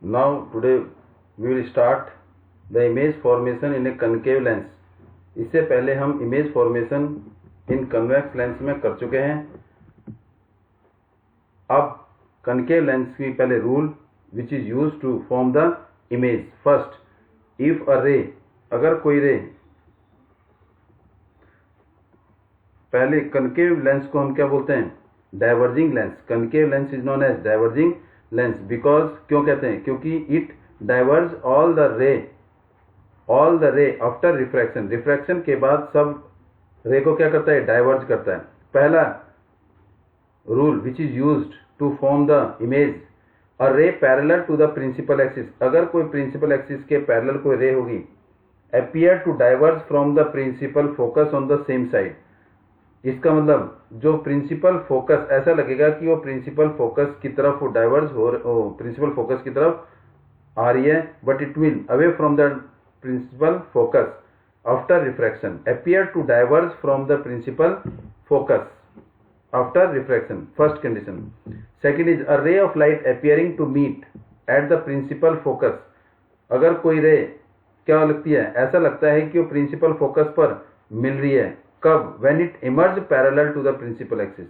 Now today we will start the image formation in a concave lens. इससे पहले हम image formation in convex lens में कर चुके हैं. अब कनकेव लेंस की पहले rule which is use to form the image. First, if a ray, अगर कोई रे, पहले कनकेव लेंस को हम क्या बोलते हैं? Diverging lens. Concave lens is known as diverging lens because, क्यों कहते हैं? क्योंकि it diverge all the ray after refraction. Refraction के बाद सब रे को क्या करता है? डाइवर्ज करता है. पहला rule which is used to form the image, a ray parallel to the principal axis. अगर कोई प्रिंसिपल एक्सिस के पैरेलल कोई रे होगी, appear to diverge from the principal focus on the same side. इसका मतलब जो प्रिंसिपल फोकस, ऐसा लगेगा कि वो प्रिंसिपल फोकस की तरफ वो डाइवर्ज हो, प्रिंसिपल फोकस की तरफ आ रही है, but it will away from the principal focus after refraction. appear to diverge from the principal focus after refraction. First condition. Second is a ray of light appearing to meet at the principal focus. अगर कोई रे क्या लगती है? ऐसा लगता है कि वो प्रिंसिपल फोकस पर मिल रही है. कब? When it emerge parallel to the principal axis.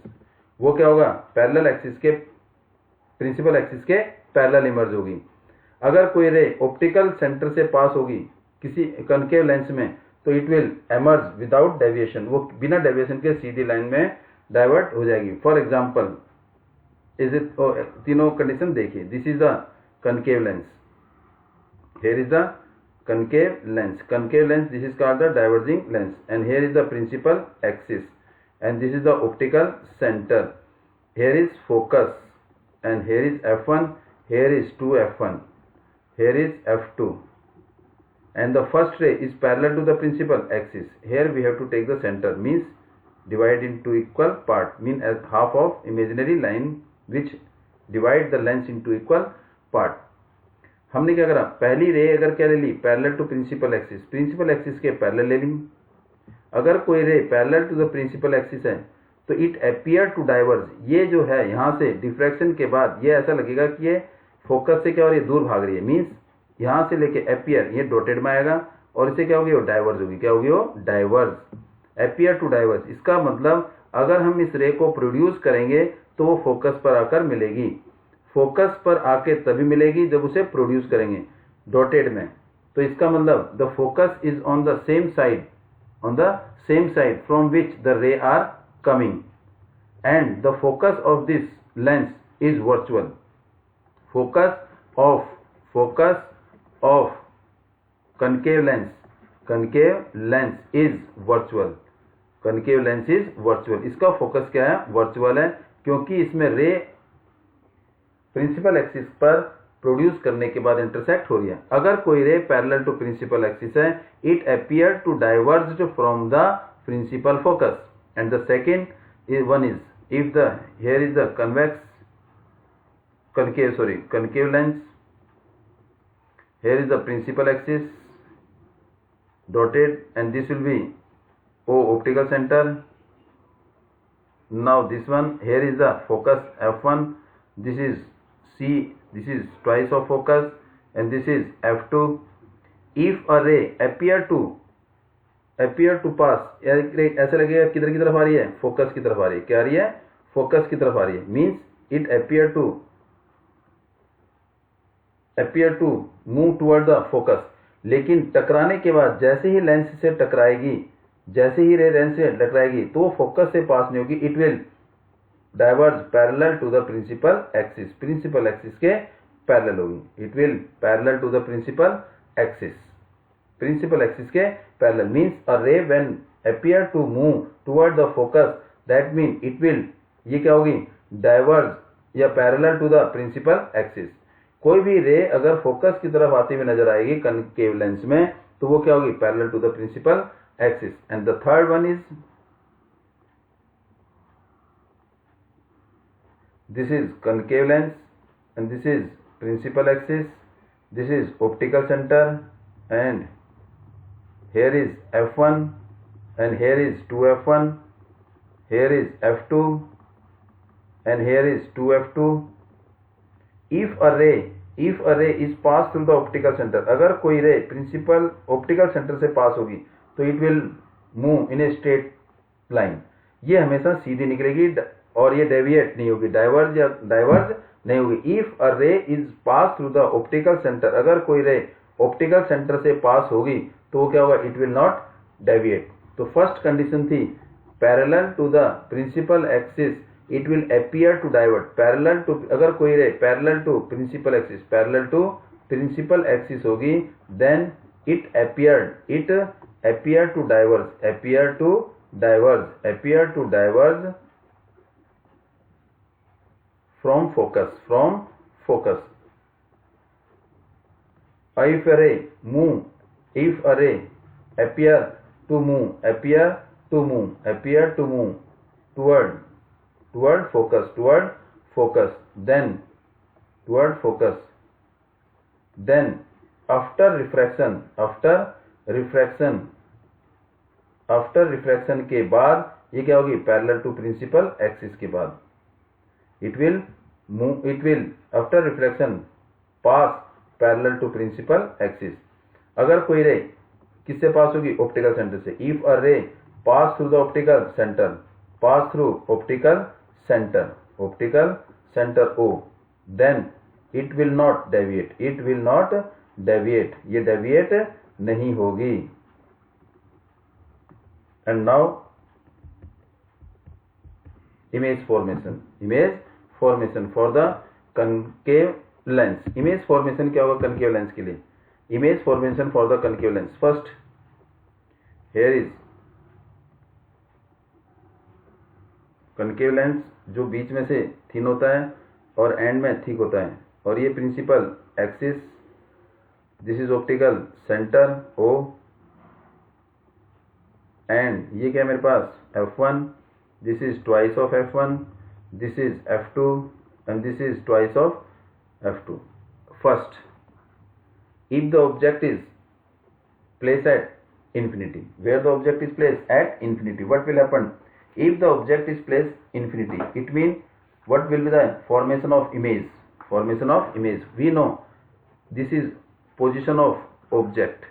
वो क्या होगा? पैरेलल एक्सिस के, प्रिंसिपल एक्सिस के पैरेलल इमर्ज होगी. अगर कोई रे ऑप्टिकल सेंटर से पास होगी किसी कनकेव लेंस में, तो it will emerge without deviation. वो बिना डेविएशन के सीधी लाइन में डाइवर्ट हो जाएगी. फॉर एग्जाम्पल, इज इट, तीनों कंडीशन देखिए. This is the concave lens. Here is the concave lens. Concave lens, this is called the diverging lens, and here is the principal axis, and this is the optical center. Here is focus, and here is f1, here is 2f1, here is f2, and the first ray is parallel to the principal axis. Here we have to take the center, means divide into equal part, mean as half of imaginary line which divide the lens into equal part. हमने क्या करा? पहली रे अगर क्या ले ली? Parallel to principal axis. Principal axis के पैरेलल ले ली. अगर कोई ray parallel to the principal axis है तो इट अपीयर टू डाइवर्ज. ये जो है यहां से डिफ्रैक्शन के बाद ये ऐसा लगेगा कि ये फोकस से क्या हो रही है? दूर भाग रही है. मीन्स यहां से लेके अपीयर, ये डॉटेड में आएगा और इसे क्या होगी? वो डाइवर्ज होगी. क्या होगी? वो डाइवर्ज. Appear to diverge. इसका मतलब अगर हम इस रे को प्रोड्यूस करेंगे तो वो फोकस पर आकर मिलेगी. फोकस पर आके तभी मिलेगी जब उसे प्रोड्यूस करेंगे डॉटेड में. तो इसका मतलब the focus is on the same side from which the ray are coming, and the focus of this lens is virtual. Focus of concave lens is virtual. concave lens is virtual. इसका focus क्या है? Virtual है, क्योंकि इसमें रे principal axis पर produce करने के बाद इंटरसेक्ट हो रही है. अगर कोई ray parallel to principal axis है, it appear to diverge from the principal focus. And the second one is, if the here is the concave lens, here is the principal axis dotted, and this will be O optical center. Now this one, here is the focus f1, this is C, this is twice of focus, and this is f2. If a ray appear to pass, ऐसा लगेगा किधर की तरफ आ रही है? Focus की तरफ आ रही है. क्या आ रही है? फोकस की तरफ आ रही है. Means it appear to move toward the focus. लेकिन टकराने के बाद जैसे ही लेंस से टकराएगी, जैसे ही रे लेंस से टकराएगी तो वो फोकस से पास नहीं होगी. It will diverge parallel to the principal axis. Principal axis के पैरेलल होगी. It will parallel to the principal axis के parallel. Means a ray when appear to move toward the focus, that mean it will, ये क्या होगी? Diverge या parallel to the principal axis. कोई भी रे अगर फोकस की तरफ आती हुई नजर आएगी कनकेव लेंस में, तो वो क्या होगी? Parallel to the principal axis. And the third one is, this is concave lens, and this is principal axis, this is optical center, and here is f1, and here is 2f1, here is f2, and here is 2f2. If a ray if a ray is pass through the optical centre, अगर कोई रे principal optical centre से पास होगी तो it will move in a straight line, ये हमेशा सीधी निकलेगी और ये डेविएट नहीं होगी, डाइवर्ज या डाइवर्ज नहीं होगी। If a ray is pass through the optical centre, अगर कोई रे ऑप्टिकल सेंटर से पास होगी तो वो क्या होगा, इट विल नॉट डेविएट। तो फर्स्ट कंडीशन थी parallel to the principal axis it will appear to diverge, parallel to, अगर कोई ray parallel to principal axis, parallel to principal axis होगी then it appear to diverge, appear to diverge from focus. If a ray appear to move toward focus, then after refraction के बाद ये क्या होगी, parallel to principal axis के बाद it will after refraction pass parallel to principal axis. अगर कोई ray किससे पास होगी, ऑप्टिकल सेंटर से। If a ray pass through the optical centre O, then it will not deviate, ये deviate नहीं होगी। And now image formation for the concave lens. Image formation क्या होगा कनकेव लेंस के लिए, image formation for the concave lens. First here is concave lens जो बीच में से थिन होता है और एंड में थिक होता है, और ये principal axis, this is optical centre O, and ये क्या है मेरे पास F1, this is twice of F1, this is F2 and this is twice of F2. First, if the object is placed at infinity, where the object is placed at infinity, what will happen? If the object is placed infinity, it means what will be the formation of image? We know this is position of object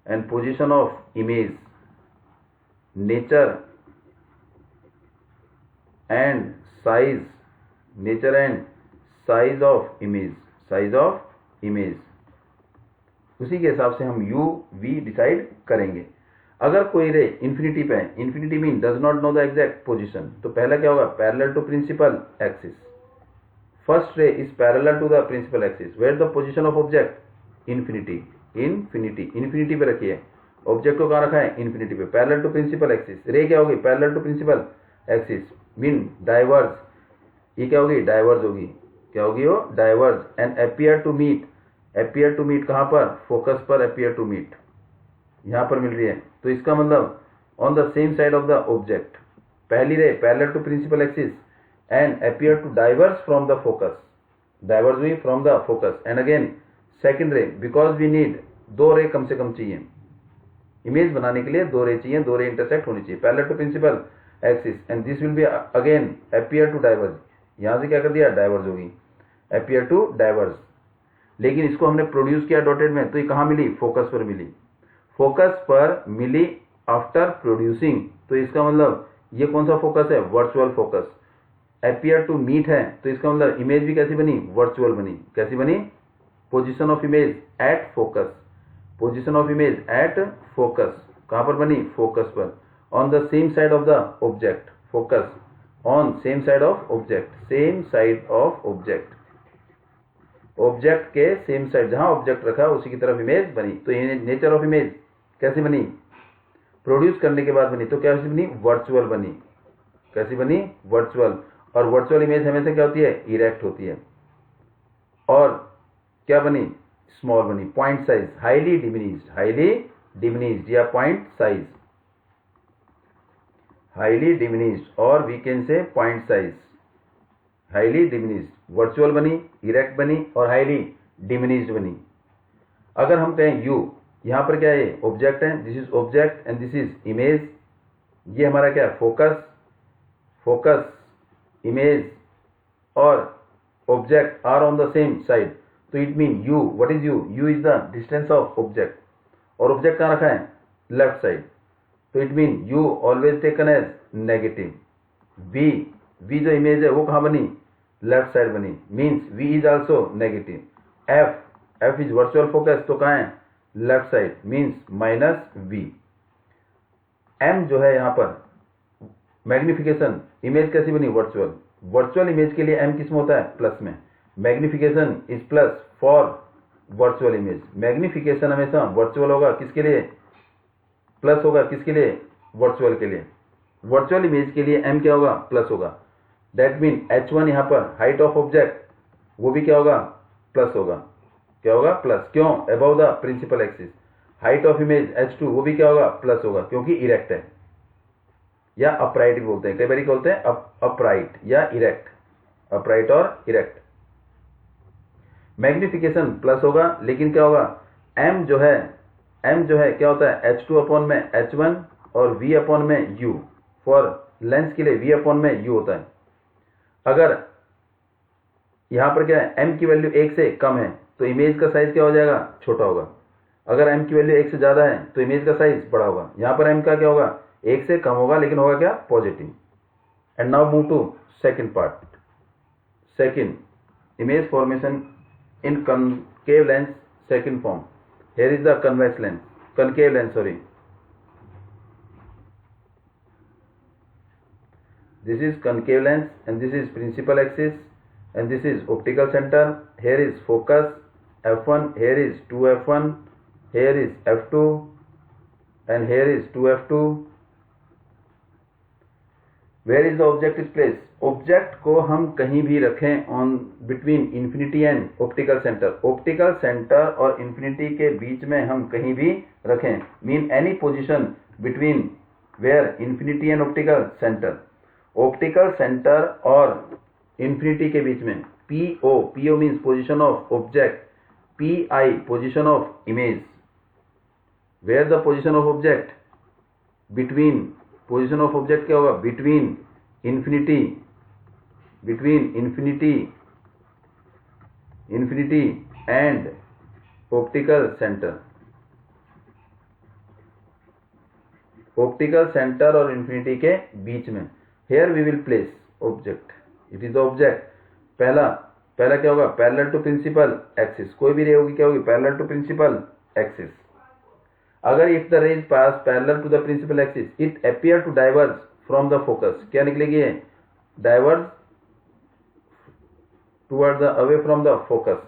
and position of image, nature and size of image, उसी के हिसाब से हम u v decide करेंगे। अगर कोई रे infinity पे है, infinity mean does not know the exact position, तो पहला क्या होगा, parallel to principal axis. First ray is parallel to the principal axis, where the position of object infinity पे रखिए, ऑब्जेक्ट को कहाँ रखा है, इंफिनिटी पे, parallel to principal axis. Ray क्या होगी, parallel to principal axis mean diverge, ये क्या होगी, डाइवर्ज होगी, क्या होगी वो, diverge. And appear to meet कहाँ पर, फोकस पर अपीयर टू मीट, यहां पर मिल रही है, तो इसका मतलब on the same side of the object. पहली ray parallel to principal axis and appear to diverge from the focus, diverge हुई from the focus. And again second ray, because we need दो रे कम से कम चाहिए, image बनाने के लिए दो रे चाहिए, दो रे इंटरसेक्ट होनी चाहिए, parallel to principal axis, and this will be again appear to diverge, यहां से क्या कर दिया, डाइवर्ज होगी, अपीयर टू डाइवर्ज। लेकिन इसको हमने प्रोड्यूस किया डॉटेड में, तो ये कहां मिली, फोकस पर मिली, फोकस पर मिली आफ्टर प्रोड्यूसिंग, तो इसका मतलब ये कौन सा फोकस है, virtual focus. Appear to meet है तो इसका मतलब इमेज भी कैसी बनी, वर्चुअल बनी, कैसी बनी, position of image at focus, position of image at focus, कहां पर बनी, फोकस पर, on the same side of the object, focus on same side of object, object के सेम साइड, जहां ऑब्जेक्ट रखा उसी की तरफ इमेज बनी। तो ये नेचर ऑफ इमेज कैसी बनी, प्रोड्यूस करने के बाद बनी, तो कैसी बनी, वर्चुअल बनी, कैसी बनी, वर्चुअल। और वर्चुअल इमेज हमेशा क्या होती है, इरेक्ट होती है, और क्या बनी, स्मॉल बनी, पॉइंट साइज, हाईली डिमिनिश्ड या पॉइंट साइज, हाईली डिमिनिश्ड, और we can say point size, highly diminished, virtual बनी, इरेक्ट बनी और हाईली डिमिनिश्ड बनी। अगर हम कहें यू, यहां पर क्या है, ऑब्जेक्ट है, this is object and this is image, ये हमारा क्या है, फोकस इमेज और object are on the same side, तो it mean u, what is u is the distance of object, और ऑब्जेक्ट कहाँ रखा है, लेफ्ट साइड, तो it mean u always taken as negative. v जो इमेज है वो कहाँ बनी, लेफ्ट साइड बनी, means v is also negative. f is virtual focus, तो कहाँ है, left side, means -v। m जो है यहाँ पर मैग्निफिकेशन, इमेज कैसी बनी, वर्चुअल इमेज के लिए m किस में होता है, प्लस में। Magnification is plus for virtual image, magnification हमेशा वर्चुअल होगा, किसके लिए, प्लस होगा, किसके लिए, वर्चुअल के लिए। वर्चुअल इमेज के लिए m क्या होगा, प्लस होगा। दैट मीन h1 यहाँ पर हाइट ऑफ ऑब्जेक्ट, वो भी क्या होगा, प्लस होगा, क्या होगा, प्लस। क्यों, above the principal axis. Height of image h2, वो भी क्या होगा, प्लस होगा, क्योंकि इरेक्ट है, या अपराइट भी बोलते हैं, कई बार बोलते हैं अपराइट या इरेक्ट, अपराइट और इरेक्ट। मैग्निफिकेशन प्लस होगा, लेकिन क्या होगा, m जो है क्या होता है, h2 अपॉन में h1 और v अपॉन में u, फॉर लेंस के लिए v अपॉन में u होता है। अगर यहां पर क्या है, m की वैल्यू 1 से कम है तो इमेज का साइज क्या हो जाएगा, छोटा होगा। अगर m की वैल्यू 1 से ज्यादा है तो इमेज का साइज बड़ा होगा। यहां पर m का क्या होगा, 1 से कम होगा, लेकिन होगा क्या, positive. And now move to second part. Second, image formation in concave lens, second form. Here is the convex lens, concave lens, sorry. This is concave lens and this is principal axis and this is optical center. Here is focus f1, here is 2f1, here is f2 and here is 2f2. Where is the object is placed? Object को हम कहीं भी रखें on between infinity and optical centre, optical centre और infinity के बीच में हम कहीं भी रखें, mean any position between where infinity and optical centre. Optical centre और इंफिनिटी के बीच में PO means position of object, PI position of image. Where the position of object, between, position of object क्या होगा, between infinity and optical center, optical centre और infinity के बीच में। here we will place object, it is the object। पहला क्या होगा, parallel to principal axis, कोई भी रे होगी क्या होगी, पैरेलल टू प्रिंसिपल एक्सिस। अगर if the ray pass parallel to the principal axis, it appear to diverge from the focus, क्या निकलेगी, diverge toward the away from the focus,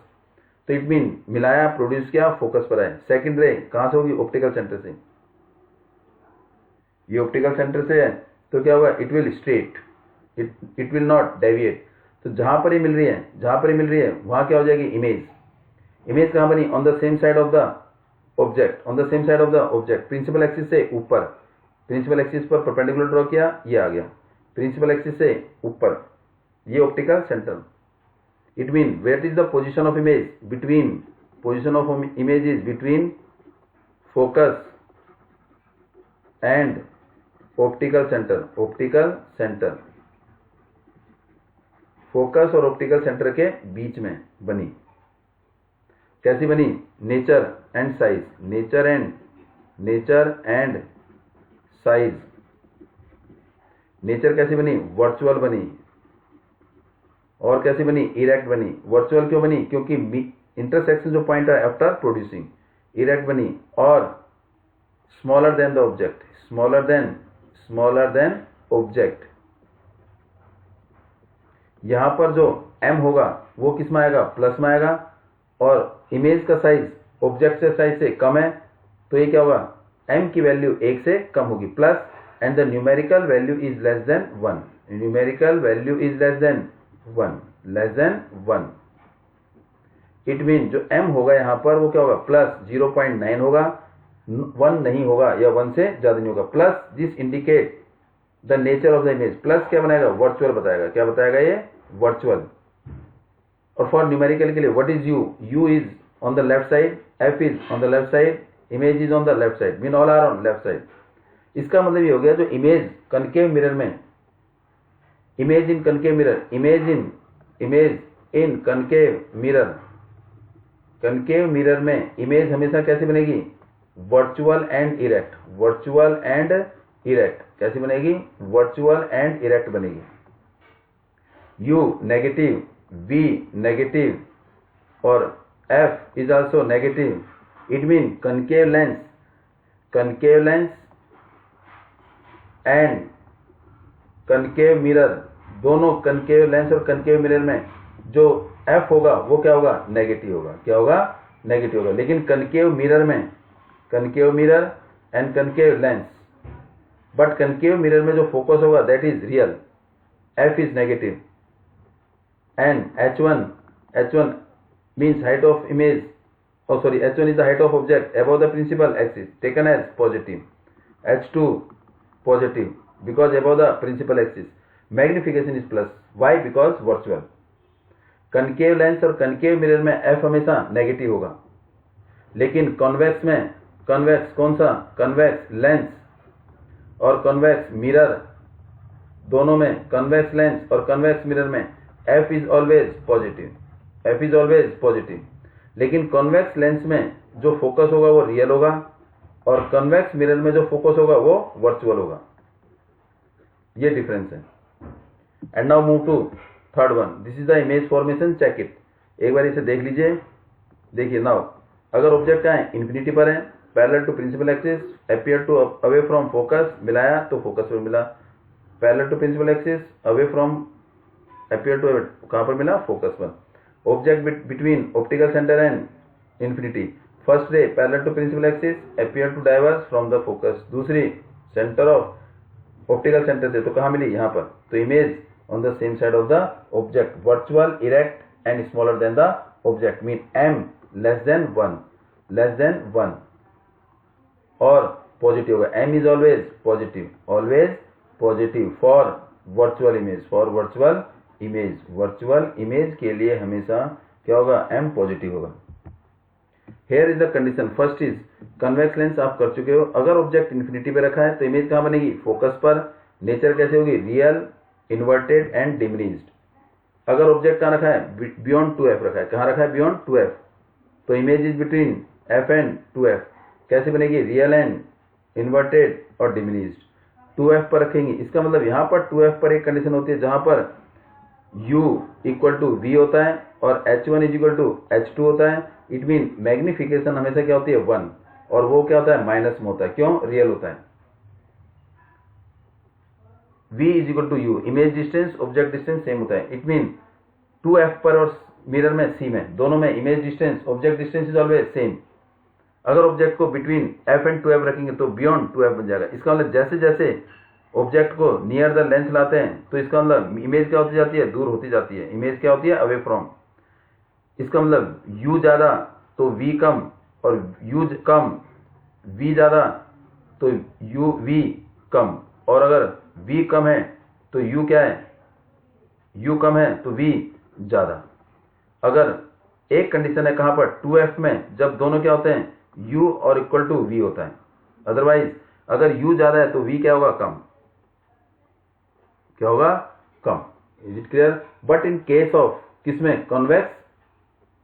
तो इट मीन मिलाया, प्रोड्यूस किया, फोकस पर आए। Second रे कहां से होगी, ऑप्टिकल सेंटर से, ये ऑप्टिकल सेंटर से है तो क्या होगा, it will straight, it will not deviate. तो जहां पर ही मिल रही है वहां क्या हो जाएगी, इमेज कहां बनी, on the same side of the object, on the same side of the object, principal axis से ऊपर, प्रिंसिपल एक्सिस पर परपेंडिकुलर ड्रॉ किया, ये आ गया, प्रिंसिपल एक्सिस से ऊपर, ये optical centre. It mean where is the position of image, between, position of image is between focus and optical centre, focus और ऑप्टिकल सेंटर के बीच में बनी। कैसी बनी, nature and size, nature and size. Nature कैसी बनी, वर्चुअल बनी, और कैसी बनी, इरेक्ट बनी। वर्चुअल क्यों बनी, क्योंकि इंटरसेक्शन जो पॉइंट है आफ्टर प्रोड्यूसिंग, इरेक्ट बनी, और smaller than the object, smaller than object. यहां पर जो m होगा वो किस में आएगा, प्लस में आएगा, और इमेज का साइज ऑब्जेक्ट से साइज से कम है, तो ये क्या होगा, m की वैल्यू 1 से कम होगी, plus, and the numerical value is less than 1, numerical value is less than 1। It mean जो m होगा यहां पर वो क्या होगा, प्लस 0.9 होगा, 1 नहीं होगा, या 1 से ज्यादा नहीं होगा। Plus this indicate the nature of the image, plus क्या बनाएगा, वर्चुअल बताएगा, क्या बताएगा, ये वर्चुअल। और फॉर न्यूमेरिकल के लिए what is u is on the left side, f is on the left side, image is on the left side, mean all are on left side. इसका मतलब ये हो गया, जो इमेज कनकेव मिरर में, image in concave mirror concave mirror में image हमेशा कैसे बनेगी? Virtual and erect, virtual and erect. कैसी बनेगी? वर्चुअल एंड इरेक्ट बनेगी। U नेगेटिव, V नेगेटिव और F is also negative. It mean concave lens and concave mirror, दोनों concave lens और कनकेव मिरर में जो F होगा वो क्या होगा? नेगेटिव होगा। क्या होगा? नेगेटिव होगा। लेकिन कनकेव मिरर में, concave mirror and concave lens, but concave mirror में जो फोकस होगा that is real, F is negative and H1 means height of image, H1 is the height of object above the principal axis, taken as positive. H2 positive because above the principal axis. Magnification is plus. Why? Because virtual. Concave lens और concave mirror में F हमेशा negative होगा, लेकिन convex में, convex कौन सा? Convex lens और convex mirror, दोनों में, कॉन्वेक्स लेंस और कॉन्वेक्स मिरर में F is always positive, F is always positive. लेकिन कॉन्वेक्स लेंस में जो फोकस होगा वो रियल होगा और कॉन्वेक्स मिरर में जो फोकस होगा वो वर्चुअल होगा। ये डिफरेंस है। And now move to third one. This is the image formation, check it. एक बार इसे देख लीजिए। देखिए नाउ, अगर ऑब्जेक्ट का है इन्फिनिटी पर है, parallel to principal axis, appear to away from focus, मिलाया तो फोकस पर मिला। Parallel to principal axis, away from appear to, कहां पर मिला? फोकस पर। Object between optical centre and infinity, first ray parallel to principal axis, appear to diverge from the focus. दूसरी centre of optical centre से, तो कहां मिली? यहां पर। तो image on the same side of the object, virtual, erect and smaller than the object, mean m less than 1 और positive होगा। m is always positive for virtual image, virtual image के लिए हमेशा क्या होगा? m पॉजिटिव होगा। Here is the condition. First is convex lens आप कर चुके हो। अगर ऑब्जेक्ट इन्फिनिटी पे रखा है तो इमेज कहां बनेगी? फोकस पर। नेचर कैसे होगी? Real, inverted and diminished. अगर ऑब्जेक्ट कहां रखा है? बियॉन्ड 2f रखा है। कहां रखा है? Beyond 2f। तो image is between f and 2f। कैसे बनेगी? रियल एंड इन्वर्टेड और डिमिनिश्ड। 2f पर रखेंगे, इसका मतलब यहां पर 2f पर एक कंडीशन होती है जहां पर u इक्वल टू v होता है और h1 is equal to h2 होता है। इट मीन मैग्निफिकेशन हमेशा क्या होती है? 1, और वो क्या होता है? माइनस में होता है। क्यों? रियल होता है। v is equal to u, image distance, object distance same होता है। इट मीन 2f पर और मिरर में, c में, दोनों में image distance, object distance is always same. अगर ऑब्जेक्ट को बिटवीन f एंड 2f रखेंगे तो बियॉन्ड 2f बन जाएगा। इसका मतलब जैसे जैसे ऑब्जेक्ट को नियर द लेंस लाते हैं तो इसका मतलब इमेज क्या होती जाती है? दूर होती जाती है। इमेज क्या होती है? Away from. इसका मतलब u ज्यादा तो v कम, और u कम v ज्यादा तो v कम, और अगर v कम है तो u क्या है? u कम है तो v ज्यादा। अगर एक कंडीशन है कहां पर? 2f में, जब दोनों क्या होते हैं? u और इक्वल टू v होता है। अदरवाइज अगर u ज्यादा है तो v क्या होगा? कम। क्या होगा? कम। Is it clear? But in case of, किसमें? कॉन्वेक्स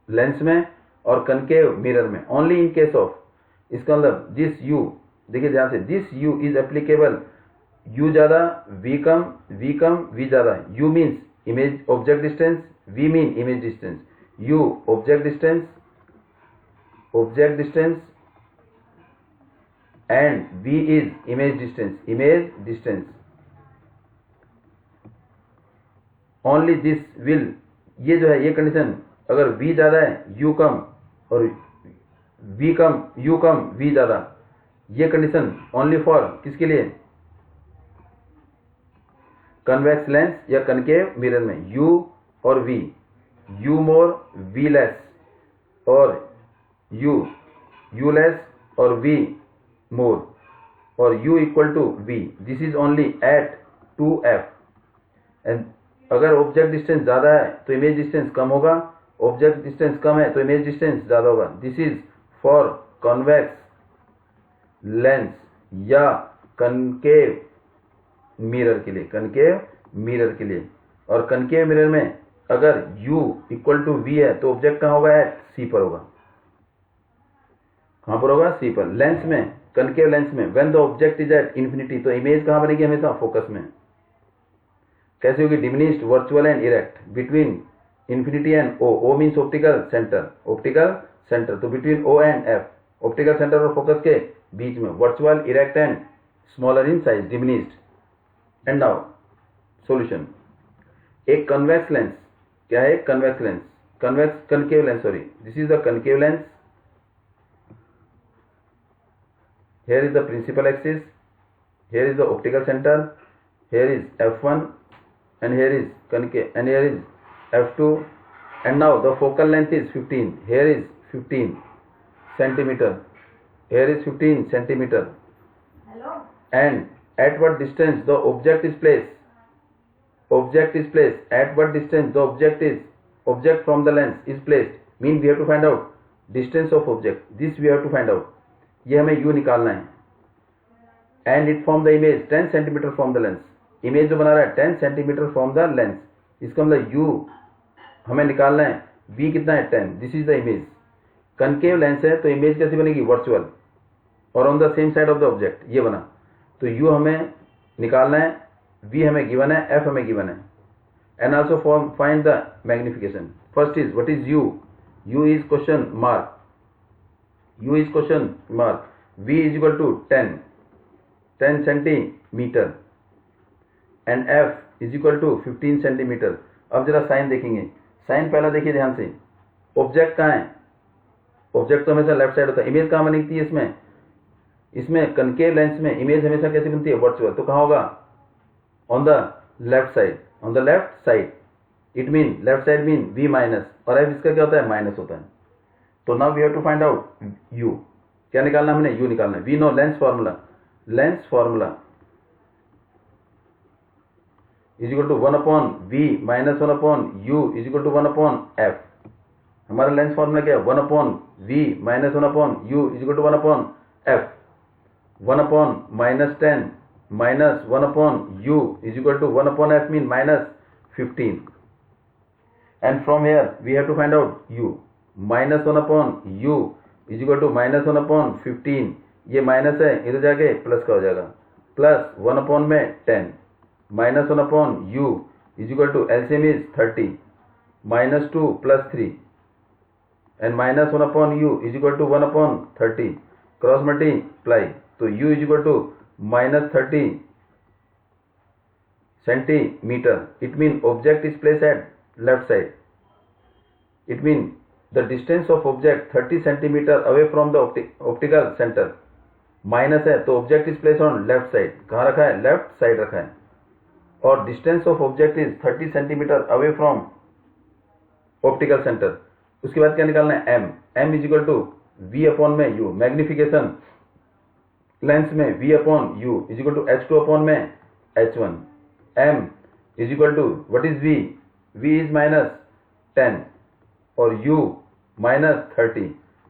लेंस में और कनकेव मिरर में, ओनली इन केस ऑफ। इसका मतलब दिस u, देखिए ध्यान से, this u is applicable. u ज्यादा, v कम, v ज्यादा। u means image object distance, v mean image distance. u object distance and v is image distance. Only this will, ये जो है ये कंडीशन, अगर v ज्यादा है u कम और v कम u कम v ज्यादा, ये कंडीशन ओनली फॉर किसके लिए? कन्वेक्स लेंस या कनकेव मिरर में। u और v, u more v less, और u लेस और v मोर, और u equal to v। This is only at 2f। एंड अगर ऑब्जेक्ट डिस्टेंस ज्यादा है तो इमेज डिस्टेंस कम होगा, ऑब्जेक्ट डिस्टेंस कम है तो इमेज डिस्टेंस ज्यादा होगा। This is for convex lens या कनकेव मिरर के लिए। और कनकेव मिरर में अगर u इक्वल टू v है तो ऑब्जेक्ट कहां होगा? एट c पर होगा। कहाँ पर होगा, सी पर। लेंस में, कनकेव लेंस में, when the object is at infinity, तो इमेज कहाँ बनेगी हमेशा, फोकस में। कैसे होगी, diminished, virtual and erect, between infinity and O, O means optical centre, optical centre, तो between O and F, optical centre और फोकस के बीच में, virtual, erect and smaller in size, diminished. And now solution. एक convex lens, क्या है, convex lens, convex concave lens, sorry, this is the concave lens, here is the principal axis, here is the optical center, here is f1 and here is concave and here is f2, and now the focal length is 15, here is 15 centimeter, here is 15 centimeter. Hello. And at what distance the object is placed, object is placed, at what distance the object from the lens is placed, mean we have to find out distance of object, this we have to find out, ये हमें u निकालना है। And it from the image 10 centimetre from the lens, image जो बना रहा है 10 centimetre from the lens, इसका मतलब u हमें निकालना है, v कितना है 10, this is the image. Concave lens है तो इमेज कैसी बनेगी, वर्चुअल, और on the same side of the object, ये बना, तो u हमें निकालना है, v हमें गिवन है, f हमें गिवन है। And also find the magnification. First is what is u, u is question mark, u is question mark, v is equal to 10 centimetre and f is equal to 15 centimetre. अब जरा sign देखेंगे, sign पहला देखिए ध्यान से, object कहाँ है, object तो हमेशा लेफ्ट साइड होता है, इमेज कहाँ बनती है इसमें, इसमें कनकेव लेंस में इमेज हमेशा कैसी बनती है, वर्चुअल, तो कहाँ होगा, on the left side, on the left side, it mean left side mean v minus, और f इसका क्या होता है, माइनस होता है। तो now we have to find out u, क्या निकालना हमने, u निकालना है। We know lens formula, lens formula is equal to 1 upon v minus 1 upon u is equal to 1 upon f। हमारा लेंस फॉर्मूला क्या है, 1 upon v minus 1 upon u is equal to 1 upon f। 1 upon minus 10 minus 1 upon u is equal to 1 upon f mean minus 15। And from here we have to find out u, minus 1 upon u is equal to minus 1 upon 15, ये minus है, इधर जाके plus का हो जाएगा, plus 1 upon में 10 minus 1 upon u is equal to LCM is 30 minus 2 plus 3 and minus 1 upon u is equal to 1 upon 30, cross multiply, तो u is equal to minus 30 centimetre, it mean object is place at left side, it mean the distance of object 30 centimeter away from the optical center, minus है तो object is place on left side, कहाँ रखा है, left side रखा है, और distance of object is 30 centimetre away from optical centre. उसके बाद क्या निकालना है, m, m is equal to v upon में u, मैग्निफिकेशन लेंस में v upon u is equal to h2 upon में h1, m is equal to what is v, v is minus 10 और u minus 30,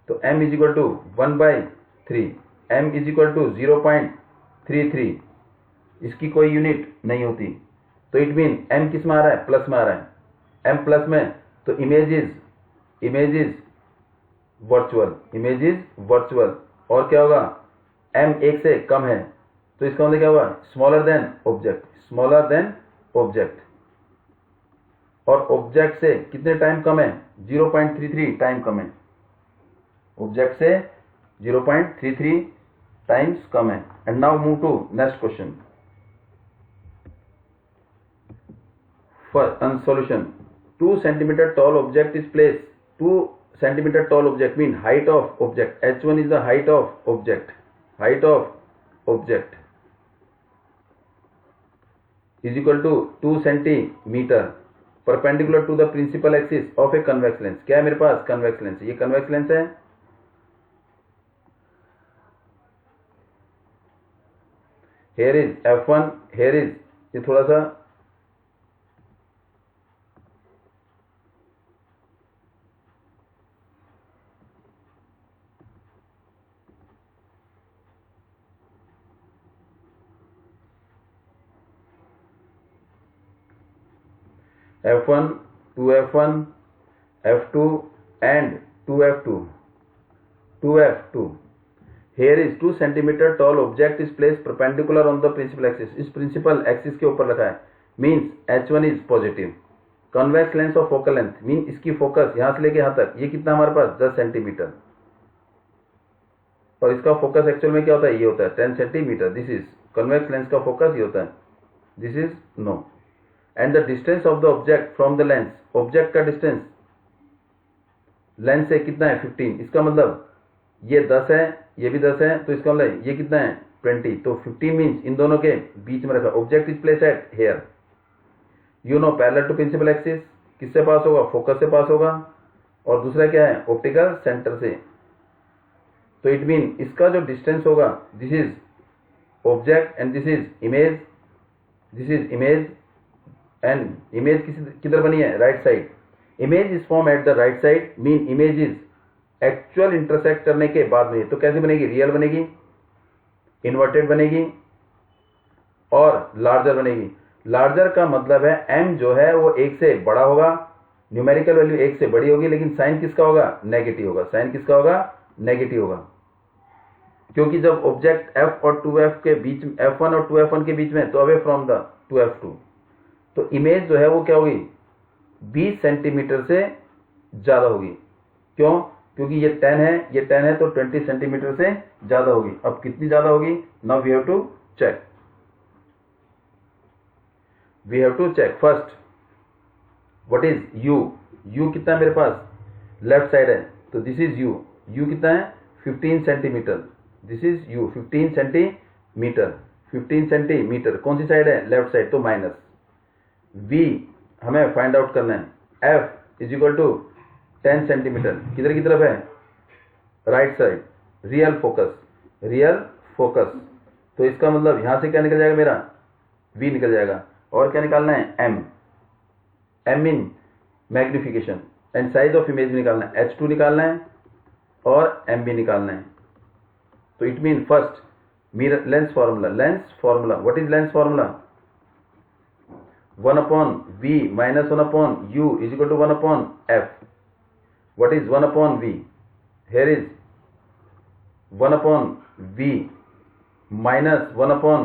तो m is equal to 1/3, m is equal to 0.33, इसकी कोई unit नहीं होती, तो it mean m किस में आ रहा है, प्लस में आ रहा है, m प्लस में, तो image is virtual, image is virtual, और क्या होगा, m 1 से कम है, तो इसका मतलब क्या होगा, smaller than object, smaller than object, और ऑब्जेक्ट से कितने टाइम कम है, 0.33 टाइम कम है, ऑब्जेक्ट से 0.33 टाइम्स कम है। And now move to next question. For solution, 2 centimetre tall object is place, 2 centimetre tall object mean height of object, h1 is the height of object, height of object is equal to 2 centimetre perpendicular to the principal axis of a convex lens. क्या है मेरे पास, convex lens, ये convex lens है, here is f1, here is, ये थोड़ा सा f1, 2f1, f2 and 2f2, 2f2, here is 2 centimetre tall object is place perpendicular on the principal axis, इस प्रिंसिपल एक्सिस के ऊपर रखा है, means H1 is positive. Convex lens of focal length, mean इसकी focus यहां से लेके यहां तक, ये कितना हमारे पास 10 सेंटीमीटर, और इसका फोकस एक्चुअल में क्या होता है, ये होता है 10 centimetre. This is convex lens का फोकस, ये होता है, this is no. And the distance of the object from the lens, object का डिस्टेंस लेंस से कितना है 15, इसका मतलब ये 10 है, ये भी 10 है, तो इसका मतलब ये कितना है 20, तो 15 मीन्स इन दोनों के बीच में रखा। Object is place at here, you know parallel to principal axis, किससे पास होगा, फोकस से पास होगा, और दूसरा क्या है, ऑप्टिकल सेंटर से। तो इट मीन इसका जो डिस्टेंस होगा, this is object and this is image, this is image, and image किधर बनी है, right side. Image is form at the right side, mean image is actual intersect करने के बाद में, तो कैसे बनेगी, रियल बनेगी, इन्वर्टेड बनेगी, और लार्जर बनेगी। लार्जर का मतलब है m जो है वो 1 से बड़ा होगा, न्यूमेरिकल वैल्यू 1 से बड़ी होगी, लेकिन साइन किसका होगा, नेगेटिव होगा, साइन किसका होगा, नेगेटिव होगा। क्योंकि जब ऑब्जेक्ट f और 2f के बीच, f1 और 2f1 के बीच में, तो अवे फ्रॉम द 2f2, तो इमेज जो है वो क्या होगी, 20 सेंटीमीटर से ज्यादा होगी। क्यों, क्योंकि ये 10 है, ये 10 है, तो 20 सेंटीमीटर से ज्यादा होगी। अब कितनी ज्यादा होगी, now we have to check, we have to check first what is u, u कितना है मेरे पास, लेफ्ट साइड है, तो दिस इज u, u कितना है 15 centimetre, this is u 15 centimetre, 15 centimetre कौन सी साइड है, लेफ्ट साइड, तो माइनस। v हमें फाइंड आउट करना है, f is equal to 10 centimetre, किधर की तरफ है, right side, real focus, real focus, तो इसका मतलब यहां से क्या निकल जाएगा मेरा, v निकल जाएगा, और क्या निकालना है, m, m in magnification, and size of image निकालना है, H2 निकालना है, और m भी निकालना है। तो it mean first mirror lens formula, lens formula, what is lens formula, 1 upon v minus 1 upon u is equal to 1 upon f. What is 1 upon v? Here is 1 upon v minus 1 upon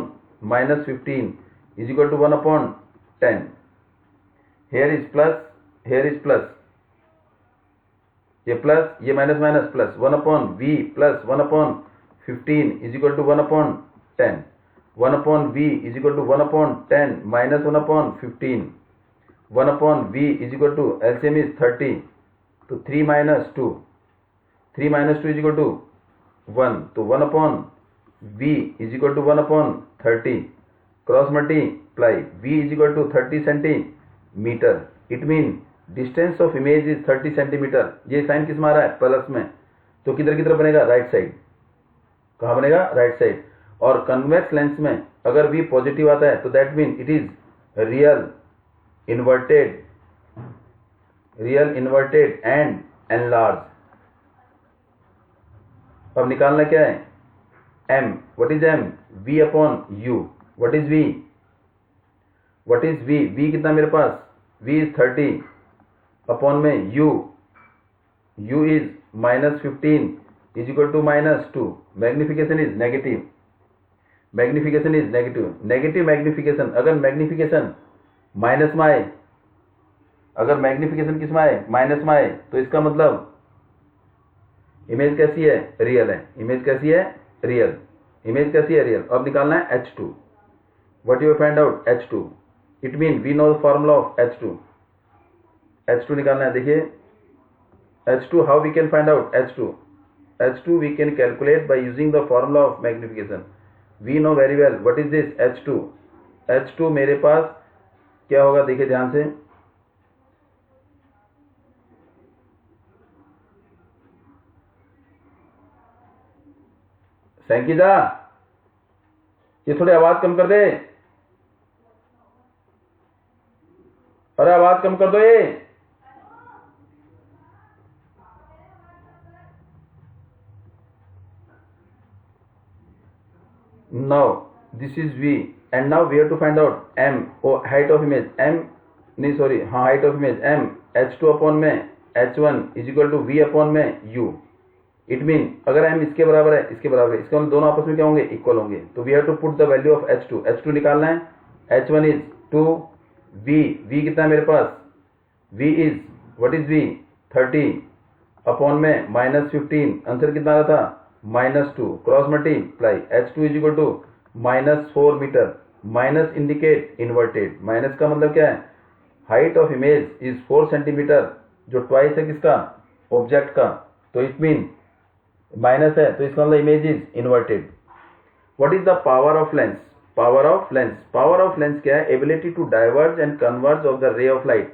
minus 15 is equal to 1 upon 10. Here is plus, here is plus. ये plus, ये minus minus plus, 1 upon v plus 1 upon 15 is equal to 1 upon 10. 1 upon v is equal to 1 upon 10 minus 1 upon 15. 1 upon v is equal to, LCM is 30. तो 3 minus 2. 3 minus 2 is equal to 1. तो 1 upon v is equal to 1 upon 30. Cross multiply. v is equal to 30 centimeter. It means distance of image is 30 centimeter. ये sign किस में आ रहा है, plus में, तो किधर की तरफ बनेगा, राइट साइड। कहाँ बनेगा, राइट साइड। और कन्वेक्स लेंस में अगर v पॉजिटिव आता है तो that mean it is real inverted, real inverted and enlarge. अब निकालना क्या है, m, what is m, v upon u, what is v, what is v, v कितना मेरे पास, v इज 30 अपॉन में u, u is -15 is equal to -2, magnification is negative, magnification is negative, negative magnification, अगर magnification minus में आए, अगर magnification किस में आए, माइनस में आए, तो इसका मतलब इमेज कैसी है, रियल है, इमेज कैसी है, रियल, इमेज कैसी है, रियल। अब निकालना है H2, what you find out, H2, it mean we know the formula of H2, H2 निकालना है। देखिए H2, how we can find out H2, H2 we can calculate by using the formula of magnification. We know very well what is this H2. H2 मेरे पास क्या होगा, देखिए ध्यान से, सैंकीजा ये थोड़ी आवाज कम कर दे, अरे आवाज कम कर दो ये। Now this is v and now we have to find out m, or height of image, m नहीं सॉरी, हाँ height of image m, H2 upon में H1 is equal to v upon में u, इट मीन अगर m इसके बराबर है, इसके बराबर है, इसका मतलब दोनों आपस में क्या होंगे, इक्वल होंगे। तो we have to put the value of H2 निकालना है। H1 इज 2, v कितना है मेरे पास, v is what is v 30 upon में -15, आंसर कितना आ रहा था -2, cross multiply H2 is equal to -4 metre, minus indicate inverted, minus का मतलब क्या है, height of image is 4 centimetre, जो ट्वाइस है किसका, ऑब्जेक्ट का, तो इट मीन माइनस है, तो इसका मतलब image is inverted. What is the power of lens, power of lens, power of lens क्या है, ability to diverge and converge of the ray of light,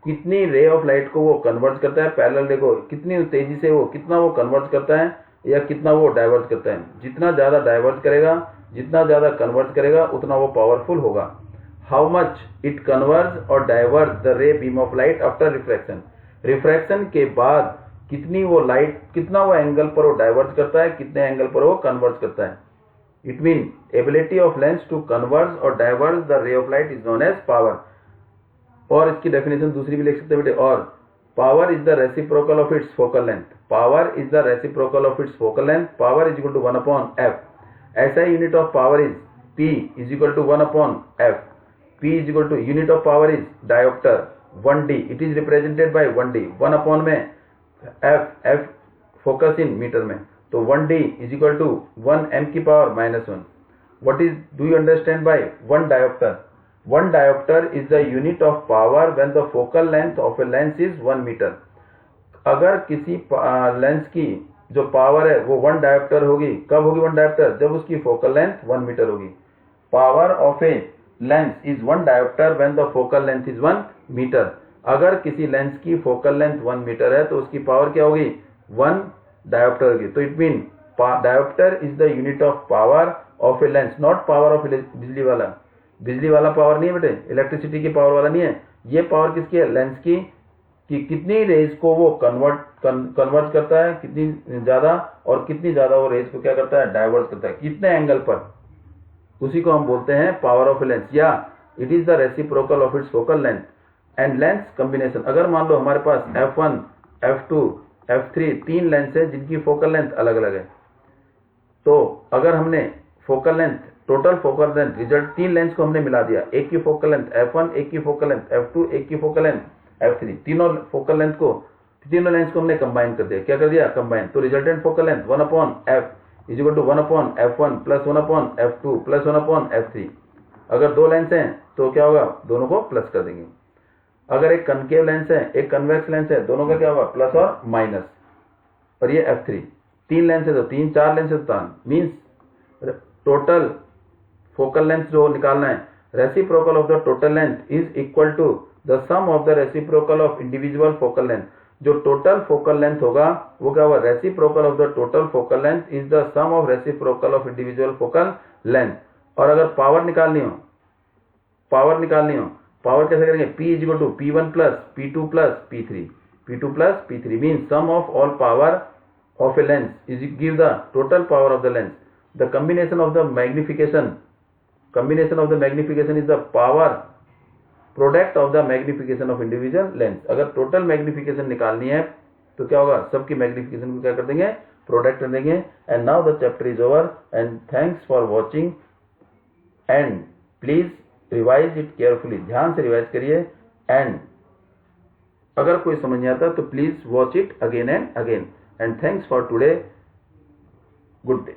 कितनी रे ऑफ लाइट को वो converge करता है, पैरेलल रे को कितनी तेजी से वो, कितना वो कन्वर्ज करता है या कितना वो डाइवर्ज करता है। जितना ज्यादा डाइवर्ज करेगा, जितना ज्यादा कन्वर्ज करेगा, उतना वो पावरफुल होगा। हाउ मच इट कन्वर्ज और डाइवर्ज द रे beam of light after refraction, refraction के बाद कितनी वो लाइट, कितना वो एंगल पर वो डाइवर्ज करता है, कितने एंगल पर वो कन्वर्ज करता है। It mean ability of lens to converge और diverge the ray of light is known as power. और इसकी डेफिनेशन दूसरी भी लिख सकते हैं बेटे, और power is the reciprocal of its focal length, power is the reciprocal of its focal length, power is equal to 1/f। ऐसा unit of power is P is equal to 1/f, P is equal to unit of power is diopter 1D, it is represented by 1D, 1 में f focus in metre में, तो 1D is equal to 1 m की power -1। What is, do you understand by 1 diopter, 1 diopter is the unit of power when the focal length of a lens is 1 metre. अगर किसी lens की जो power है वो 1 diopter होगी, कब होगी 1 diopter, जब उसकी फोकल लेंथ 1 मीटर होगी। Power of a lens is 1 diopter when the focal length is 1 metre. अगर किसी लेंस की फोकल लेंथ 1 मीटर है तो उसकी पावर क्या होगी, 1 diopter होगी। तो it mean diopter is the unit of power of a lens, not power of बिजली वाला, बिजली वाला पावर नहीं है बेटे, इलेक्ट्रिसिटी की पावर वाला नहीं है। ये पावर किसकी है, लेंस की, कि कितनी रेज को वो कन्वर्ट करता है, कितनी ज्यादा, और कितनी ज्यादा वो रेज को क्या करता है, डाइवर्ट करता है, कितने एंगल पर, उसी को हम बोलते हैं पावर ऑफ लेंस, या it is the reciprocal of its focal length and lens combination. अगर मान लो हमारे पास f1, f2, f3 तीन लेंस है जिनकी फोकल लेंथ अलग अलग है, तो अगर हमने focal length, total focal length, result तीन लेंस को हमने मिला दिया, एक की फोकल लेंथ f1, एक की फोकल लेंथ f2, एक की फोकल लेंथ f3, तीनों फोकल लेंथ को, तीनों लेंस को हमने कंबाइन कर दिया, क्या कर दिया, कंबाइन, तो resultant focal length 1/f is equal to 1/f1 plus 1/f2 plus 1/f3। अगर दो लेंस हैं तो क्या होगा, दोनों को प्लस कर देंगे। अगर एक कनकेव लेंस है, एक कन्वेक्स लेंस है, दोनों का क्या होगा, प्लस और माइनस, और ये f3। तीन लेंस है तो तीन, चार लेंस है तो तान, मीन्स टोटल फोकल लेंथ जो निकालना है, reciprocal of the total length is equal to the sum of the reciprocal of individual focal length. जो टोटल फोकल लेंथ होगा वो क्या होगा, reciprocal of the total focal length is the sum of reciprocal of individual focal length. और अगर power निकालनी हो, power कैसे करेंगे, P is equal to P1 plus P2 plus P3, P2 plus P3 mean sum of all power of a lens is give the total power of the lens. The combination of the magnification is the power product of the magnification of individual lens। अगर total magnification निकालनी है तो क्या होगा, सबकी magnification को क्या कर देंगे, प्रोडक्ट कर देंगे। And now the chapter is over and thanks for watching and please revise it carefully, ध्यान से रिवाइज करिए। एंड अगर कोई समझ नहीं आता तो please watch it again and again. And thanks for today, good day.